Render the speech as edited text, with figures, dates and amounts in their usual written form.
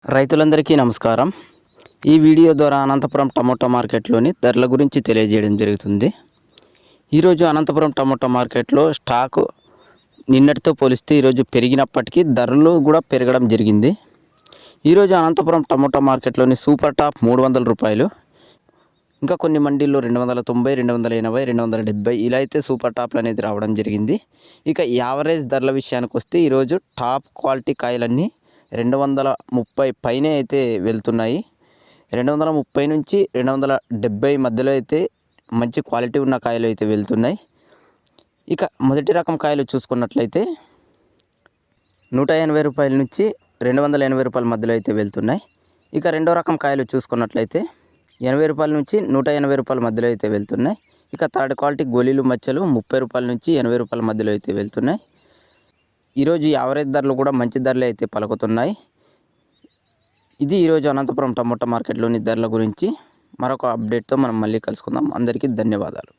రైతులందరికీ నమస్కారం. ఈ వీడియో ద్వారా అనంతపురం టమోటా మార్కెట్లోని ధరల గురించి తెలియజేయడం జరుగుతుంది. ఈరోజు అనంతపురం టమోటా మార్కెట్లో స్టాకు నిన్నటితో పోలిస్తే ఈరోజు పెరిగినప్పటికీ ధరలు కూడా పెరగడం జరిగింది. ఈరోజు అనంతపురం టమోటా మార్కెట్లోని సూపర్ టాప్ 300 రూపాయలు, ఇంకా కొన్ని మండీల్లో 290, 280, 270 ఇలా అయితే సూపర్ టాప్లు అనేది రావడం జరిగింది. ఇక యావరేజ్ ధరల విషయానికి వస్తే ఈరోజు టాప్ క్వాలిటీ కాయలన్నీ 230 పైనే అయితే వెళ్తున్నాయి. 230 నుంచి 270 మధ్యలో అయితే మంచి క్వాలిటీ ఉన్న కాయలు అయితే వెళ్తున్నాయి. ఇక మొదటి రకం కాయలు చూసుకున్నట్లయితే 180 రూపాయల నుంచి 280 రూపాయల మధ్యలో అయితే వెళ్తున్నాయి. ఇక రెండో రకం కాయలు చూసుకున్నట్లయితే 80 రూపాయల నుంచి 180 రూపాయల మధ్యలో అయితే వెళ్తున్నాయి. ఇక థర్డ్ క్వాలిటీ గోళీలు మచ్చలు 30 రూపాయల నుంచి 80 రూపాయల మధ్యలో అయితే వెళ్తున్నాయి. ఈరోజు యావరేజ్ ధరలు కూడా మంచి ధరలే అయితే పలుకుతున్నాయి. ఇది ఈరోజు అనంతపురం టమోటా మార్కెట్లోని ధరల గురించి. మరొక అప్డేట్తో మనం మళ్ళీ కలుసుకుందాం. అందరికీ ధన్యవాదాలు.